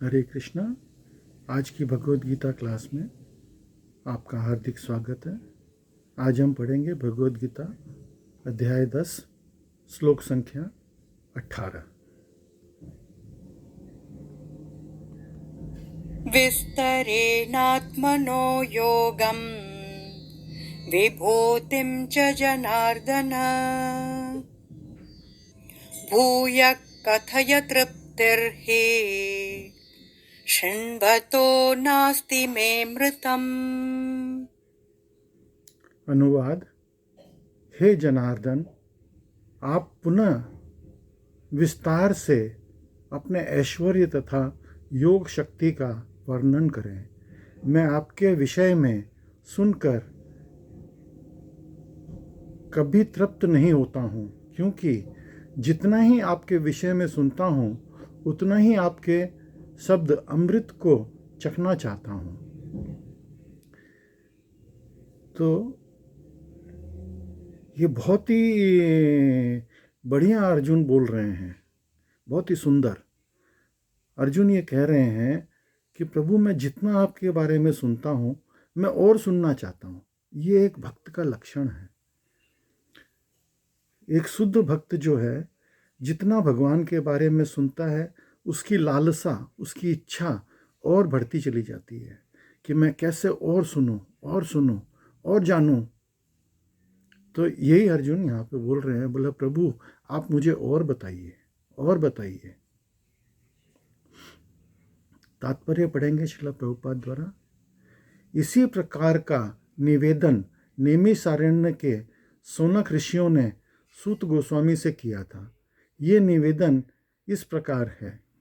हरे कृष्णा। आज की भगवद गीता क्लास में आपका हार्दिक स्वागत है। आज हम पढ़ेंगे भगवद गीता अध्याय 10 श्लोक संख्या 18। विस्तरेणात्मनो योगम् विभूतिं च जनार्दन भूयः कथय तृप्तिर्हि शृण्वतो नास्ति मे मृतम्। अनुवाद। हे जनार्दन, आप पुनः विस्तार से अपने ऐश्वर्य तथा योग शक्ति का वर्णन करें। मैं आपके विषय में सुनकर कभी तृप्त नहीं होता हूँ, क्योंकि जितना ही आपके विषय में सुनता हूँ उतना ही आपके शब्द अमृत को चखना चाहता हूँ। तो ये बहुत ही बढ़िया अर्जुन बोल रहे हैं, बहुत ही सुंदर। अर्जुन ये कह रहे हैं कि प्रभु, मैं जितना आपके बारे में सुनता हूँ मैं और सुनना चाहता हूँ। ये एक भक्त का लक्षण है। एक शुद्ध भक्त जो है, जितना भगवान के बारे में सुनता है उसकी लालसा, उसकी इच्छा और बढ़ती चली जाती है कि मैं कैसे और सुनूं और जानूं। तो यही अर्जुन यहाँ पे बोल रहे हैं, बोला प्रभु आप मुझे और बताइए। तात्पर्य पढ़ेंगे श्रील प्रभुपाद द्वारा। इसी प्रकार का निवेदन नैमिषारण्य के सौनक ऋषियों ने सूत गोस्वामी से किया था। ये निवेदन इस प्रकार है।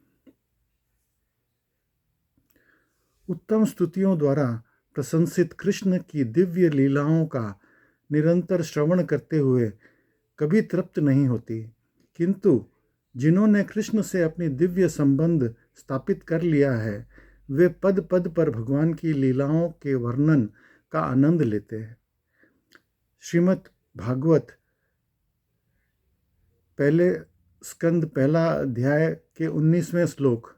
उत्तम स्तुतियों द्वारा प्रशंसित कृष्ण की दिव्य लीलाओं का निरंतर श्रवण करते हुए कभी तृप्त नहीं होती, किंतु जिन्होंने कृष्ण से अपनी दिव्य संबंध स्थापित कर लिया है वे पद पद पर भगवान की लीलाओं के वर्णन का आनंद लेते हैं। श्रीमद् भागवत पहले स्कंद पहला अध्याय के 19वें श्लोक।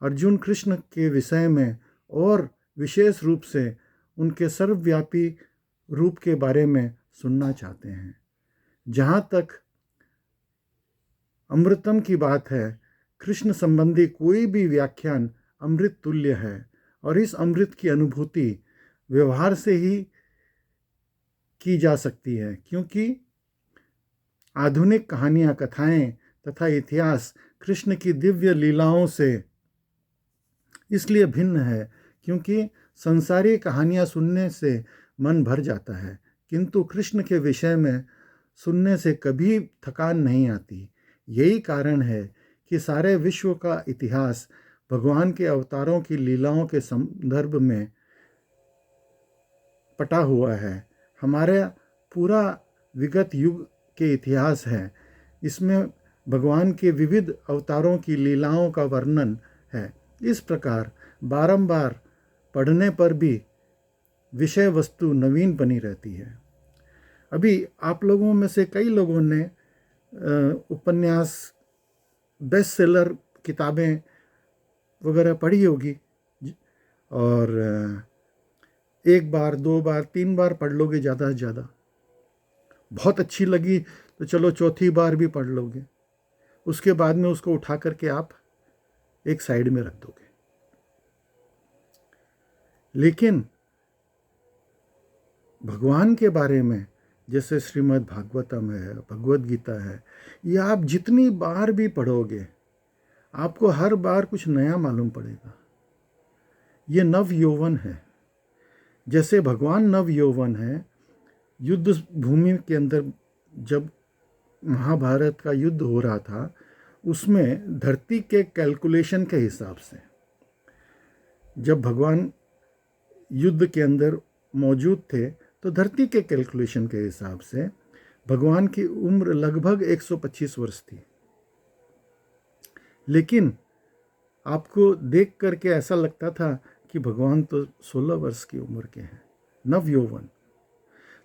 अर्जुन कृष्ण के विषय में और विशेष रूप से उनके सर्वव्यापी रूप के बारे में सुनना चाहते हैं। जहाँ तक अमृतम की बात है, कृष्ण संबंधी कोई भी व्याख्यान अमृत तुल्य है और इस अमृत की अनुभूति व्यवहार से ही की जा सकती है, क्योंकि आधुनिक कहानियाँ, कथाएं तथा इतिहास कृष्ण की दिव्य लीलाओं से इसलिए भिन्न है क्योंकि संसारी कहानियाँ सुनने से मन भर जाता है, किंतु कृष्ण के विषय में सुनने से कभी थकान नहीं आती। यही कारण है कि सारे विश्व का इतिहास भगवान के अवतारों की लीलाओं के संदर्भ में पटा हुआ है। हमारे पूरा विगत युग के इतिहास है, इसमें भगवान के विविध अवतारों की लीलाओं का वर्णन है। इस प्रकार बारंबार पढ़ने पर भी विषय वस्तु नवीन बनी रहती है। अभी आप लोगों में से कई लोगों ने उपन्यास, बेस्ट सेलर किताबें वगैरह पढ़ी होगी और एक बार, दो बार, तीन बार पढ़ लोगे ज़्यादा से ज़्यादा। बहुत अच्छी लगी तो चलो चौथी बार भी पढ़ लोगे। उसके बाद में उसको उठा करके आप एक साइड में रख दोगे। लेकिन भगवान के बारे में जैसे श्रीमद् भागवतम है, भगवद गीता है, ये आप जितनी बार भी पढ़ोगे आपको हर बार कुछ नया मालूम पड़ेगा। ये नव यौवन है। जैसे भगवान नव यौवन है, युद्ध भूमि के अंदर जब महाभारत का युद्ध हो रहा था, उसमें धरती के कैलकुलेशन के हिसाब से जब भगवान युद्ध के अंदर मौजूद थे तो धरती के कैलकुलेशन के हिसाब से भगवान की उम्र लगभग 125 वर्ष थी। लेकिन आपको देख करके ऐसा लगता था कि भगवान तो 16 वर्ष की उम्र के हैं। नव यौवन।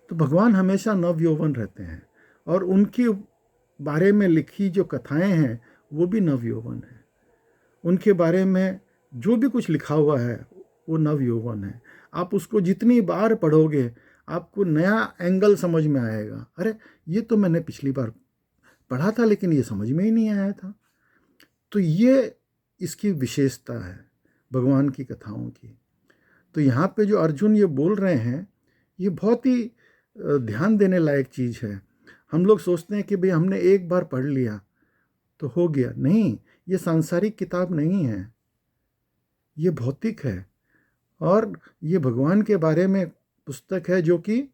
तो भगवान हमेशा नव यौवन रहते हैं और उनके बारे में लिखी जो कथाएं हैं वो भी नव यौवन है। उनके बारे में जो भी कुछ लिखा हुआ है वो नव यौवन है। आप उसको जितनी बार पढ़ोगे आपको नया एंगल समझ में आएगा। अरे ये तो मैंने पिछली बार पढ़ा था लेकिन ये समझ में ही नहीं आया था। तो ये इसकी विशेषता है भगवान की कथाओं की। तो यहाँ पे जो अर्जुन ये बोल रहे हैं ये बहुत ही ध्यान देने लायक चीज़ है। हम लोग सोचते हैं कि भाई हमने एक बार पढ़ लिया तो हो गया। नहीं, ये सांसारिक किताब नहीं है, ये भौतिक है और ये भगवान के बारे में पुस्तक है जो कि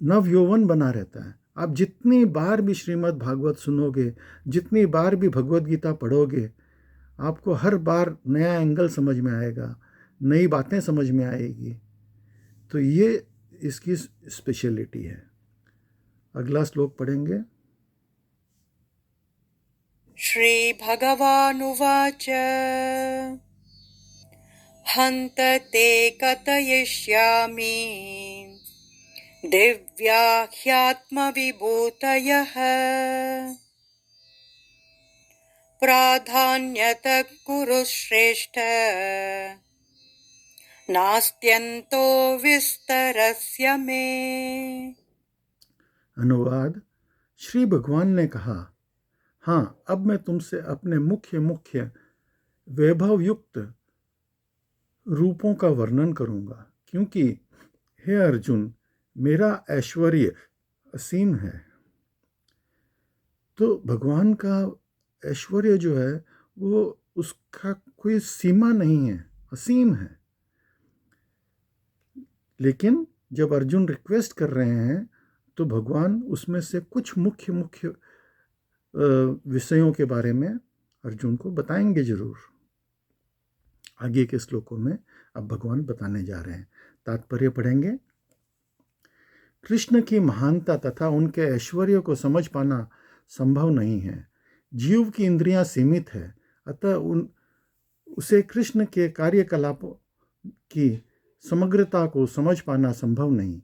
नव यौवन बना रहता है। आप जितनी बार भी श्रीमद् भागवत सुनोगे, जितनी बार भी भगवत गीता पढ़ोगे, आपको हर बार नया एंगल समझ में आएगा, नई बातें समझ में आएगी। तो ये इसकी स्पेशलिटी है। अगला श्लोक पढ़ेंगे। श्री भगवानुवाच हन्त ते कथयिष्यामि दिव्या ह्यात्मविभूतयः प्राधान्यतः कुरु श्रेष्ठ नास्त्यन्तो विस्तरस्य मे। अनुवाद। श्री भगवान ने कहा, हाँ, अब मैं तुमसे अपने मुख्य वैभव युक्त रूपों का वर्णन करूंगा, क्योंकि हे अर्जुन, मेरा ऐश्वर्य असीम है। तो भगवान का ऐश्वर्य जो है वो उसका कोई सीमा नहीं है, असीम है। लेकिन जब अर्जुन रिक्वेस्ट कर रहे हैं तो भगवान उसमें से कुछ मुख्य विषयों के बारे में अर्जुन को बताएंगे जरूर। आगे के श्लोकों में अब भगवान बताने जा रहे हैं। तात्पर्य पढ़ेंगे। कृष्ण की महानता तथा उनके ऐश्वर्य को समझ पाना संभव नहीं है। जीव की इंद्रियां सीमित है, अतः उसे कृष्ण के कार्यकलापों की समग्रता को समझ पाना संभव नहीं।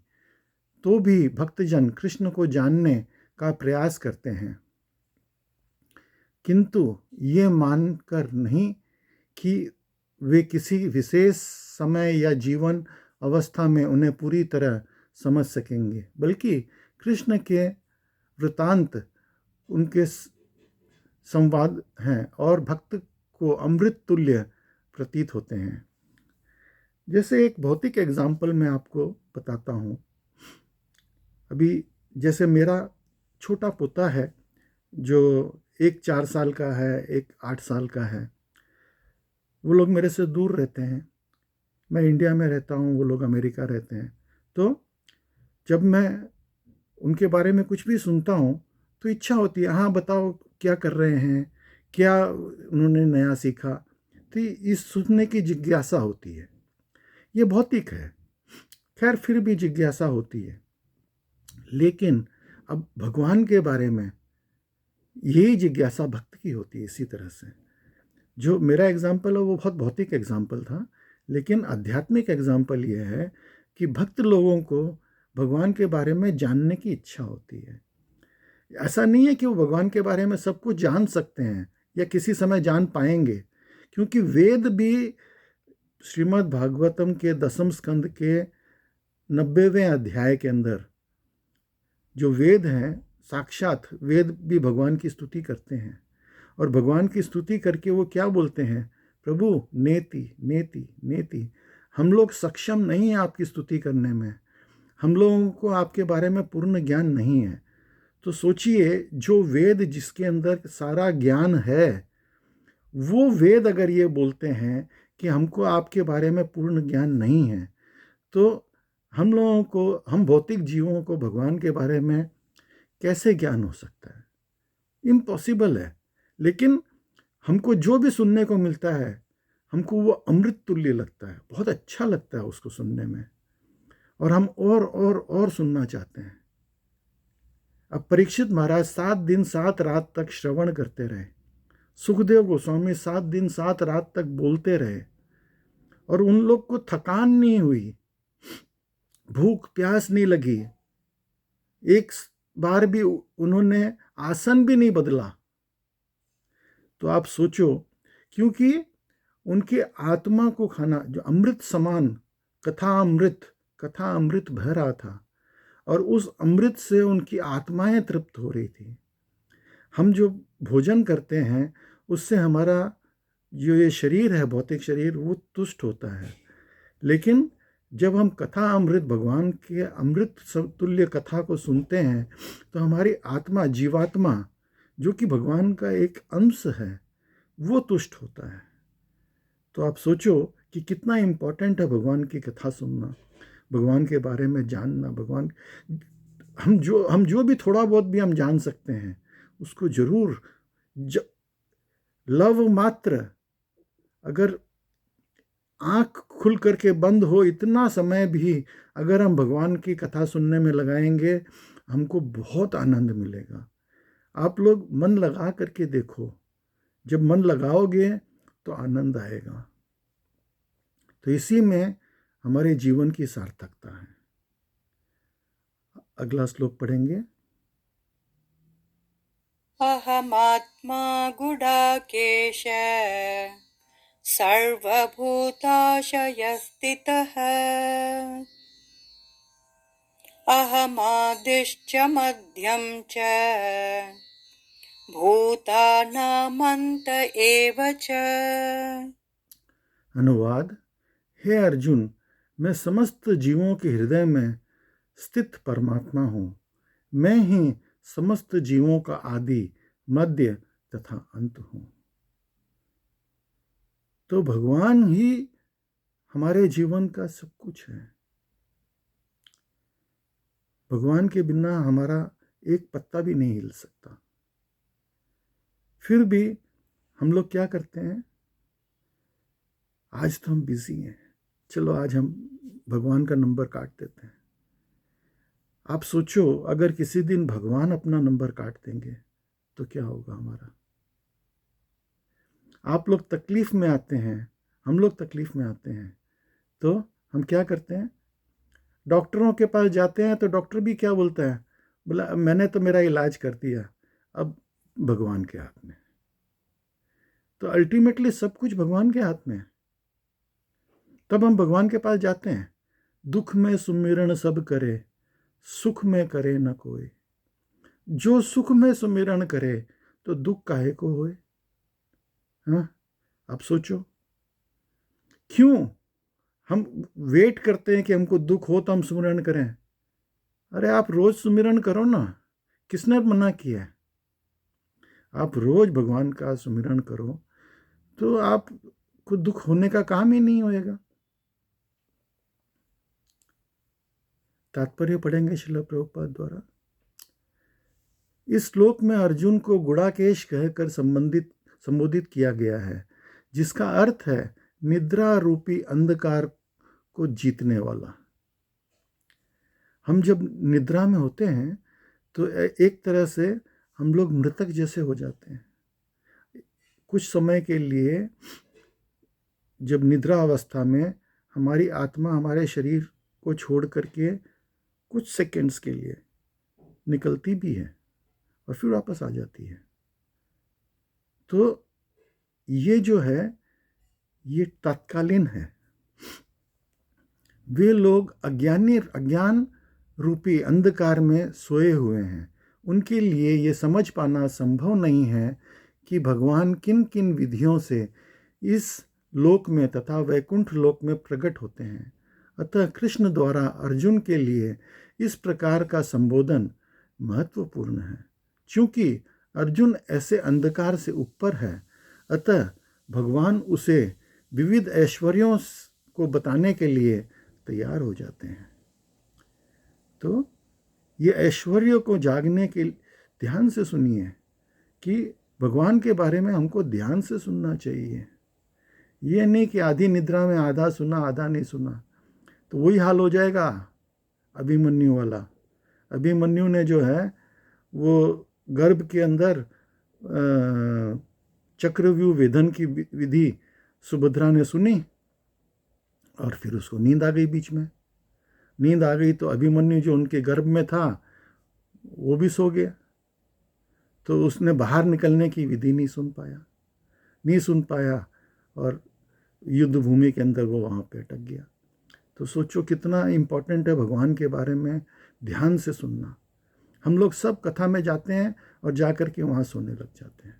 तो भी भक्तजन कृष्ण को जानने का प्रयास करते हैं, किंतु ये मानकर नहीं कि वे किसी विशेष समय या जीवन अवस्था में उन्हें पूरी तरह समझ सकेंगे, बल्कि कृष्ण के वृतांत उनके संवाद हैं और भक्त को अमृत तुल्य प्रतीत होते हैं। जैसे एक भौतिक एग्जाम्पल मैं आपको बताता हूँ। अभी जैसे मेरा छोटा पोता है जो एक 4 साल का है, एक 8 साल का है। वो लोग मेरे से दूर रहते हैं, मैं इंडिया में रहता हूँ, वो लोग अमेरिका रहते हैं। तो जब मैं उनके बारे में कुछ भी सुनता हूँ तो इच्छा होती है, हाँ बताओ क्या कर रहे हैं, क्या उन्होंने नया सीखा। तो इस सुनने की जिज्ञासा होती है। ये भौतिक है, खैर फिर भी जिज्ञासा होती है। लेकिन अब भगवान के बारे में यही जिज्ञासा भक्त की होती है। इसी तरह से जो मेरा एग्जाम्पल है वो बहुत भौतिक एग्जाम्पल था, लेकिन आध्यात्मिक एग्जाम्पल ये है कि भक्त लोगों को भगवान के बारे में जानने की इच्छा होती है। ऐसा नहीं है कि वो भगवान के बारे में सब कुछ जान सकते हैं या किसी समय जान पाएंगे, क्योंकि वेद भी श्रीमद् भागवतम के 10वें स्कंद के 90वें अध्याय के अंदर जो वेद हैं, साक्षात वेद भी भगवान की स्तुति करते हैं। और भगवान की स्तुति करके वो क्या बोलते हैं, प्रभु नेति नेति नेति, हम लोग सक्षम नहीं हैं आपकी स्तुति करने में, हम लोगों को आपके बारे में पूर्ण ज्ञान नहीं है। तो सोचिए, जो वेद जिसके अंदर सारा ज्ञान है, वो वेद अगर ये बोलते हैं कि हमको आपके बारे में पूर्ण ज्ञान नहीं है, तो हम लोगों को, हम भौतिक जीवों को भगवान के बारे में कैसे ज्ञान हो सकता है? इम्पॉसिबल है। लेकिन हमको जो भी सुनने को मिलता है, हमको वो अमृत तुल्य लगता है, बहुत अच्छा लगता है उसको सुनने में, और हम और सुनना चाहते हैं। अब परीक्षित महाराज 7 दिन 7 रात तक श्रवण करते रहे। सुखदेव गोस्वामी 7 दिन 7 रात तक बोलते रहे और उन लोग को थकान नहीं हुई, भूख प्यास नहीं लगी, एक बार भी उन्होंने आसन भी नहीं बदला। तो आप सोचो क्योंकि उनके आत्मा को खाना, जो अमृत समान कथा अमृत बह रहा था, और उस अमृत से उनकी आत्माएं तृप्त हो रही थी। हम जो भोजन करते हैं उससे हमारा जो ये शरीर है, भौतिक शरीर, वो तुष्ट होता है। लेकिन जब हम कथा अमृत, भगवान के अमृत तुल्य कथा को सुनते हैं, तो हमारी आत्मा, जीवात्मा, जो कि भगवान का एक अंश है, वो तुष्ट होता है। तो आप सोचो कि कितना इम्पोर्टेंट है भगवान की कथा सुनना, भगवान के बारे में जानना। भगवान, हम जो भी थोड़ा बहुत भी हम जान सकते हैं उसको जरूर, लव मात्र, अगर आँख खुल करके बंद हो इतना समय भी अगर हम भगवान की कथा सुनने में लगाएंगे, हमको बहुत आनंद मिलेगा। आप लोग मन लगा करके देखो, जब मन लगाओगे तो आनंद आएगा। तो इसी में हमारे जीवन की सार्थकता है। अगला श्लोक पढ़ेंगे। अहमात्मा गुडाकेश सर्वभूताशयस्थितः अहमादिश्च मध्यं च भूतानामन्त एव च। अनुवाद: हे अर्जुन, मैं समस्त जीवों के हृदय में स्थित परमात्मा हूँ। मैं ही समस्त जीवों का आदि, मध्य तथा अंत हूँ। तो भगवान ही हमारे जीवन का सब कुछ है। भगवान के बिना हमारा एक पत्ता भी नहीं हिल सकता। फिर भी हम लोग क्या करते हैं, आज तो हम बिजी हैं, चलो आज हम भगवान का नंबर काट देते हैं। आप सोचो, अगर किसी दिन भगवान अपना नंबर काट देंगे तो क्या होगा हमारा। आप लोग तकलीफ में आते हैं, हम लोग तकलीफ में आते हैं, तो हम क्या करते हैं, डॉक्टरों के पास जाते हैं तो डॉक्टर भी क्या बोलता है, बोला मैंने तो मेरा इलाज कर दिया, अब भगवान के हाथ में। तो अल्टीमेटली सब कुछ भगवान के हाथ में है। तब हम भगवान के पास जाते हैं। दुख में सुमिरन सब करे, सुख में करे न कोई। जो सुख में सुमिरन करे तो दुख काहे को होए। हाँ, आप सोचो, क्यों हम वेट करते हैं कि हमको दुख हो तो हम सुमिरन करें। अरे आप रोज सुमिरन करो ना, किसने मना किया है। आप रोज भगवान का सुमिरन करो तो आपको दुख होने का काम ही नहीं होएगा। तात्पर्य पढ़ेंगे श्रील प्रभुपाद द्वारा। इस श्लोक में अर्जुन को गुड़ाकेश कहकर संबोधित किया गया है, जिसका अर्थ है निद्रा रूपी अंधकार को जीतने वाला। हम जब निद्रा में होते हैं तो एक तरह से हम लोग मृतक जैसे हो जाते हैं। कुछ समय के लिए जब निद्रा अवस्था में हमारी आत्मा हमारे शरीर को छोड़ करके कुछ सेकंड्स के लिए निकलती भी है और फिर वापस आ जाती है। तो ये जो है ये तत्कालीन है। वे लोग अज्ञान रूपी अंधकार में सोए हुए हैं। उनके लिए ये समझ पाना संभव नहीं है कि भगवान किन किन विधियों से इस लोक में तथा वैकुंठ लोक में प्रकट होते हैं। अतः कृष्ण द्वारा अर्जुन के लिए इस प्रकार का संबोधन महत्वपूर्ण है। चूंकि अर्जुन ऐसे अंधकार से ऊपर है, अतः भगवान उसे विविध ऐश्वर्यों को बताने के लिए तैयार हो जाते हैं। तो ये ऐश्वर्य को जागने के ध्यान से सुनिए कि भगवान के बारे में हमको ध्यान से सुनना चाहिए। ये नहीं कि आधी निद्रा में आधा सुना आधा नहीं सुना, तो वही हाल हो जाएगा अभिमन्यु वाला। अभिमन्यु ने जो है वो गर्भ के अंदर चक्रव्यूह वेधन की विधि सुभद्रा ने सुनी और फिर उसको नींद आ गई। बीच में नींद आ गई तो अभिमन्यु जो उनके गर्भ में था वो भी सो गया, तो उसने बाहर निकलने की विधि नहीं सुन पाया। नहीं सुन पाया और युद्ध भूमि के अंदर वो वहाँ पे अटक गया। तो सोचो कितना इम्पोर्टेंट है भगवान के बारे में ध्यान से सुनना। हम लोग सब कथा में जाते हैं और जा कर के वहाँ सोने लग जाते हैं।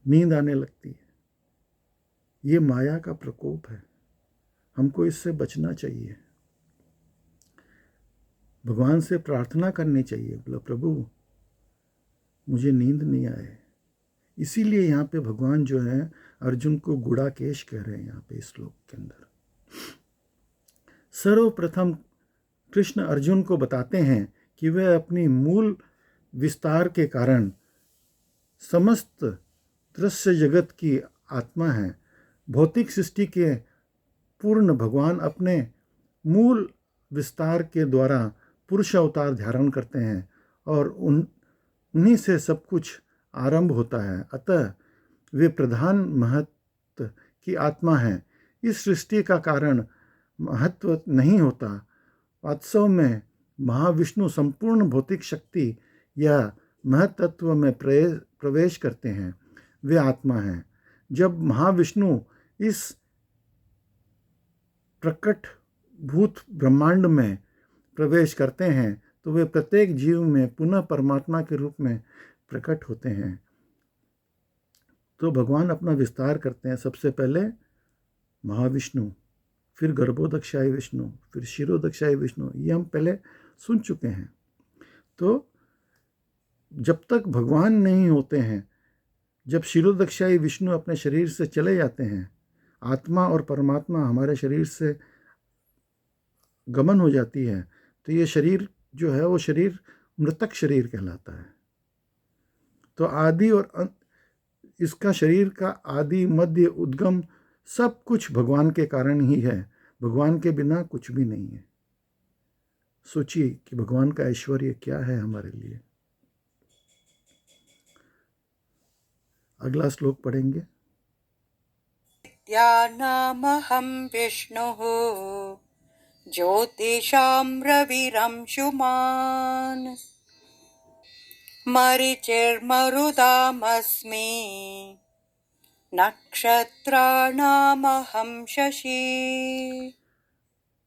नींद आने लगती है। ये माया का प्रकोप है, हमको इससे बचना चाहिए। भगवान से प्रार्थना करनी चाहिए, बोला प्रभु मुझे नींद नहीं आए। इसीलिए यहाँ पे भगवान जो है अर्जुन को गुड़ाकेश कह रहे हैं यहाँ पे इस श्लोक के अंदर। सर्वप्रथम कृष्ण अर्जुन को बताते हैं कि वह अपनी मूल विस्तार के कारण समस्त दृश्य जगत की आत्मा है। भौतिक सृष्टि के पूर्ण भगवान अपने मूल विस्तार के द्वारा पुरुष अवतार धारण करते हैं और उन्हीं से सब कुछ आरंभ होता है। अतः वे प्रधान महत्व की आत्मा हैं। इस सृष्टि का कारण महत्व नहीं होता। वास्तव में महाविष्णु संपूर्ण भौतिक शक्ति या महतत्व में प्रवेश करते हैं, वे आत्मा हैं। जब महाविष्णु इस प्रकट भूत ब्रह्मांड में प्रवेश करते हैं तो वे प्रत्येक जीव में पुनः परमात्मा के रूप में प्रकट होते हैं। तो भगवान अपना विस्तार करते हैं। सबसे पहले महाविष्णु, फिर गर्भोदक्षायी विष्णु, फिर शिरोदक्षायी विष्णु, ये हम पहले सुन चुके हैं। तो जब तक भगवान नहीं होते हैं, जब शिरोदक्षायी विष्णु अपने शरीर से चले जाते हैं, आत्मा और परमात्मा हमारे शरीर से गमन हो जाती है, तो ये शरीर जो है वो शरीर मृतक शरीर कहलाता है। तो आदि और इसका शरीर का आदि मध्य उद्गम सब कुछ भगवान के कारण ही है। भगवान के बिना कुछ भी नहीं है। सोचिए कि भगवान का ऐश्वर्य क्या है हमारे लिए। अगला श्लोक पढ़ेंगे। नामहं विष्णुः ज्योतिषां रविरंशुमान् मरीचिर्मरुदामस्मि नक्षत्राणामहं शशि।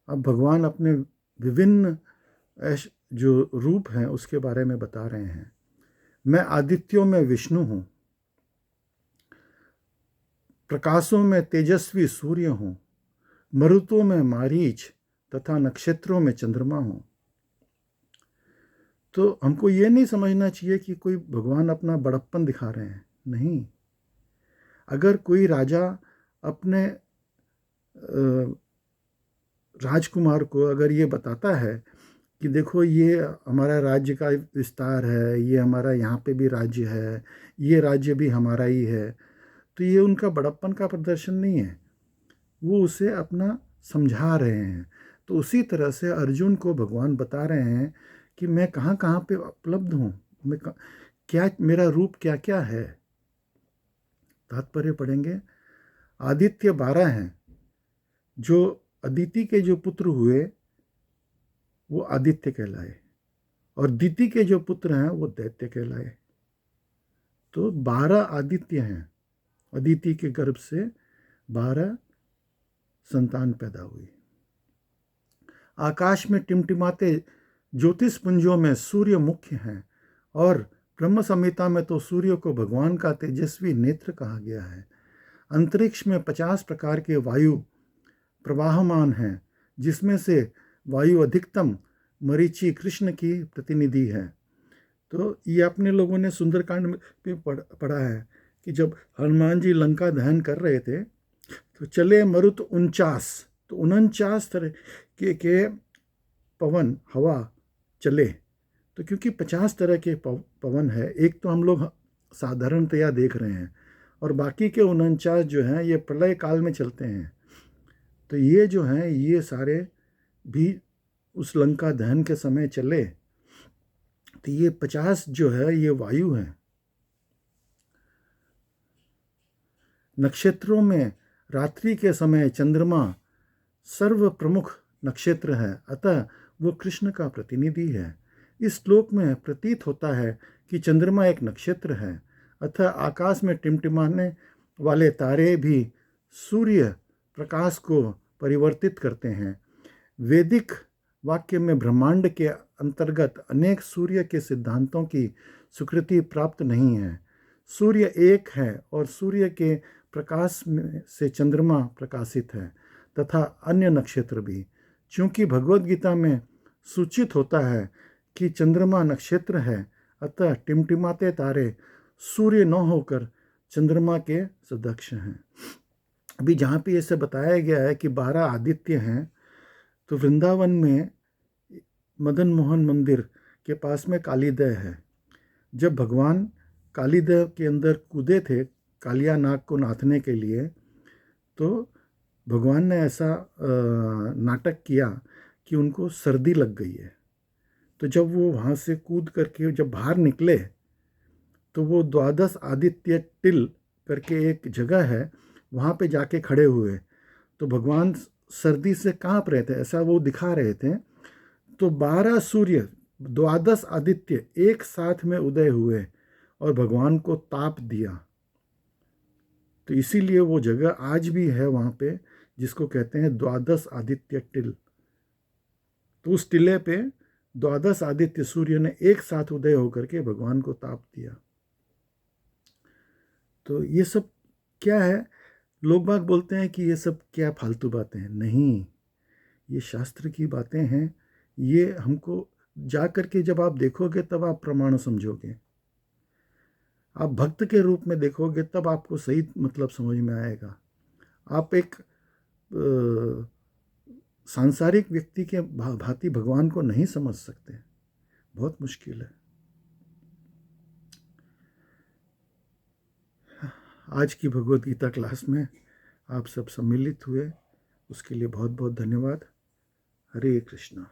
अब भगवान अपने विभिन्न जो रूप हैं उसके बारे में बता रहे हैं। मैं आदित्यों में विष्णु हूँ, प्रकाशों में तेजस्वी सूर्य हूँ, मरुतों में मारीच तथा नक्षत्रों में चंद्रमा हूँ। तो हमको ये नहीं समझना चाहिए कि कोई भगवान अपना बड़प्पन दिखा रहे हैं, नहीं। अगर कोई राजा अपने राजकुमार को अगर ये बताता है कि देखो ये हमारा राज्य का विस्तार है, ये हमारा यहाँ पे भी राज्य है, ये राज्य भी हमारा ही है, तो ये उनका बड़प्पन का प्रदर्शन नहीं है, वो उसे अपना समझा रहे हैं। तो उसी तरह से अर्जुन को भगवान बता रहे हैं कि मैं कहाँ कहाँ पे उपलब्ध हूँ, मैं क्या मेरा रूप क्या क्या है। तात्पर्य पढ़ेंगे। आदित्य 12 हैं। जो अदिति के जो पुत्र हुए वो आदित्य कहलाए और दिति के जो पुत्र हैं वो दैत्य कहलाए। तो 12 आदित्य हैं। अदिति के गर्भ से 12 संतान पैदा हुई। आकाश में टिमटिमाते ज्योतिष पुंजों में सूर्य मुख्य हैं और ब्रह्म संहिता में तो सूर्य को भगवान का तेजस्वी नेत्र कहा गया है। अंतरिक्ष में 50 प्रकार के वायु प्रवाहमान हैं, जिसमें से वायु अधिकतम मरीचि कृष्ण की प्रतिनिधि है। तो ये अपने लोगों ने सुंदरकांड में भी पढ़ा है कि जब हनुमान जी लंका दहन कर रहे थे तो चले मरुत 49, तो 49 तरह के पवन हवा चले। तो क्योंकि 50 तरह के पवन है, एक तो हम लोग साधारणतया देख रहे हैं और बाकी के 49 जो हैं ये प्रलय काल में चलते हैं। तो ये जो हैं ये सारे भी उस लंका दहन के समय चले। तो ये 50 जो है ये वायु हैं। नक्षत्रों में रात्रि के समय चंद्रमा सर्व प्रमुख नक्षत्र है, अतः वो कृष्ण का प्रतिनिधि है। इस श्लोक में प्रतीत होता है कि चंद्रमा एक नक्षत्र है, अतः आकाश में टिमटिमाने वाले तारे भी सूर्य प्रकाश को परिवर्तित करते हैं। वैदिक वाक्य में ब्रह्मांड के अंतर्गत अनेक सूर्य के सिद्धांतों की स्वीकृति प्राप्त नहीं है। सूर्य एक है और सूर्य के प्रकाश से चंद्रमा प्रकाशित है तथा अन्य नक्षत्र भी। चूंकि भगवद गीता में सूचित होता है कि चंद्रमा नक्षत्र है, अतः टिमटिमाते तारे सूर्य न होकर चंद्रमा के सदृश हैं। अभी जहाँ पे ऐसे बताया गया है कि 12 आदित्य हैं, तो वृंदावन में मदन मोहन मंदिर के पास में कालीदय है। जब भगवान कालीदय के अंदर कूदे थे कालिया नाग को नाथने के लिए, तो भगवान ने ऐसा नाटक किया कि उनको सर्दी लग गई है। तो जब वो वहाँ से कूद करके जब बाहर निकले, तो वो 12 आदित्य टिल करके एक जगह है, वहाँ पे जाके खड़े हुए। तो भगवान सर्दी से काँप रहे थे, ऐसा वो दिखा रहे थे। तो 12 सूर्य 12 आदित्य एक साथ में उदय हुए और भगवान को ताप दिया। तो इसीलिए वो जगह आज भी है वहाँ पे, जिसको कहते हैं 12 आदित्य टिल। तो उस टिले पे 12 आदित्य सूर्य ने एक साथ उदय होकर के भगवान को ताप दिया। तो ये सब क्या है? लोग बाग बोलते हैं कि ये सब क्या फालतू बातें हैं। नहीं, ये शास्त्र की बातें हैं। ये हमको जा करके जब आप देखोगे तब आप प्रमाण समझोगे। आप भक्त के रूप में देखोगे तब आपको सही मतलब समझ में आएगा। आप एक सांसारिक व्यक्ति के भांति भगवान को नहीं समझ सकते, बहुत मुश्किल है। आज की भगवद गीता क्लास में आप सब सम्मिलित हुए, उसके लिए बहुत बहुत धन्यवाद। हरे कृष्णा।